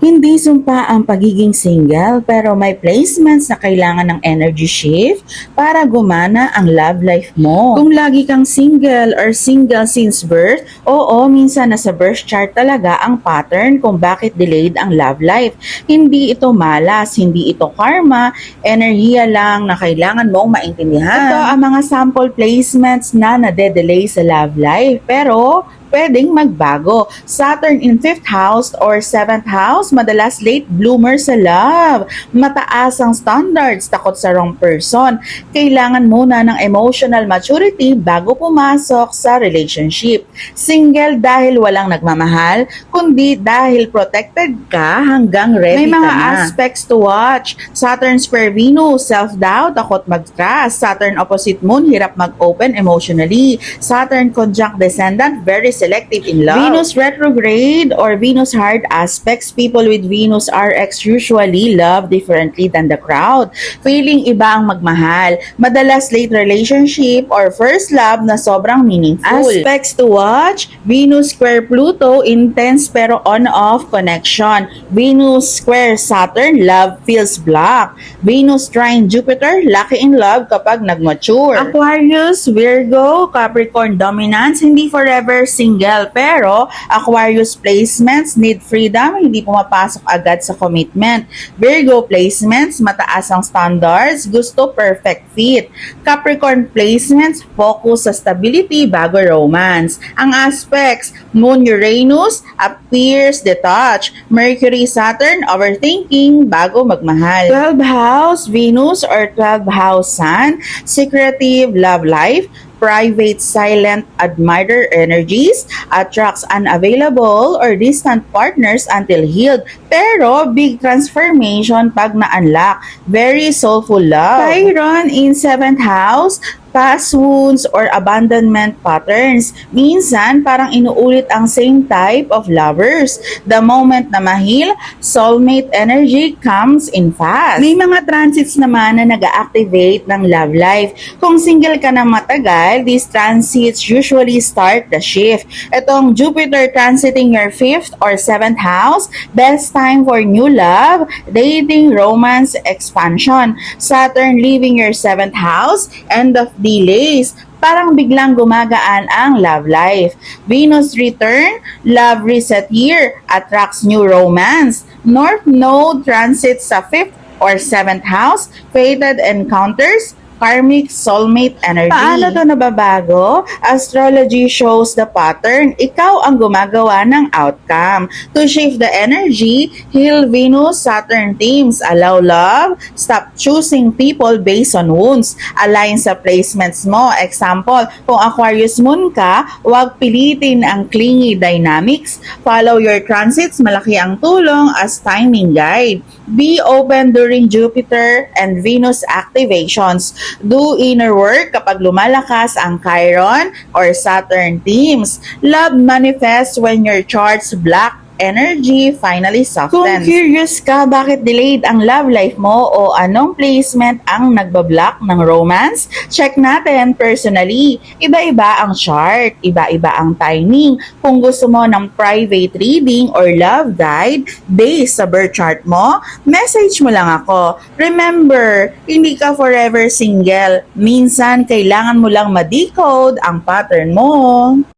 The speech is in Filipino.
Hindi sumpa ang pagiging single pero may placements na kailangan ng energy shift para gumana ang love life mo. Kung lagi kang single or single since birth, oo, minsan nasa birth chart talaga ang pattern kung bakit delayed ang love life. Hindi ito malas, hindi ito karma, enerhiya lang na kailangan mong maintindihan. Ito ang mga sample placements na nade-delay sa love life pero pwedeng magbago. Saturn in 5th house or 7th house, madalas late bloomer sa love. Mataas ang standards, takot sa wrong person. Kailangan muna ng emotional maturity bago pumasok sa relationship. Single dahil walang nagmamahal, kundi dahil protected ka hanggang ready ka na. May mga aspects to watch. Saturn square Venus, self-doubt, takot mag-trust. Saturn opposite Moon, hirap mag-open emotionally. Saturn conjunct descendant, very selective in love. Venus retrograde or Venus hard aspects, people with Venus RX usually love differently than the crowd. Feeling iba ang magmahal. Madalas late relationship or first love na sobrang meaningful. Aspects to watch, Venus square Pluto, intense pero on-off connection. Venus square Saturn, love feels blocked. Venus trine Jupiter, lucky in love kapag nag-mature. Aquarius, Virgo, Capricorn dominance, hindi forever single pero Aquarius placements need freedom, hindi pumapasok agad sa commitment. Virgo placements, mataas ang standards, gusto perfect fit. Capricorn placements, focus sa stability bago romance. Ang aspects, Moon Uranus appears detached. Mercury Saturn, overthinking bago magmahal. 12th house Venus or 12th house Sun, secretive love life, private, silent, admirer energies, attracts unavailable or distant partners until healed. Pero big transformation pag na-unlock. Very soulful love. Chiron in 7th house, past wounds or abandonment patterns. Minsan, parang inuulit ang same type of lovers. The moment na mahil, soulmate energy comes in fast. May mga transits naman na nag-activate ng love life. Kung single ka na matagal, these transits usually start the shift. Itong Jupiter transiting your 5th or 7th house, best time for new love, dating, romance, expansion. Saturn leaving your 7th house, end of delays, parang biglang gumagaan ang love life. Venus return, love reset year, attracts new romance. North Node transit sa 5th or 7th house, fated encounters, karmic soulmate energy. Paano to nababago? Astrology shows the pattern. Ikaw ang gumagawa ng outcome. To shift the energy, heal Venus, Saturn themes. Allow love. Stop choosing people based on wounds. Align sa placements mo. Example, kung Aquarius Moon ka, huwag pilitin ang clingy dynamics. Follow your transits. Malaki ang tulong as timing guide. Be open during Jupiter and Venus activations. Do inner work kapag lumalakas ang Chiron or Saturn themes. Love manifests when your chart's black energy finally softens. Kung curious ka bakit delayed ang love life mo o anong placement ang nagbablock ng romance, check natin personally. Iba-iba ang chart, iba-iba ang timing. Kung gusto mo ng private reading or love guide based sa birth chart mo, message mo lang ako. Remember, hindi ka forever single. Minsan, kailangan mo lang ma-decode ang pattern mo.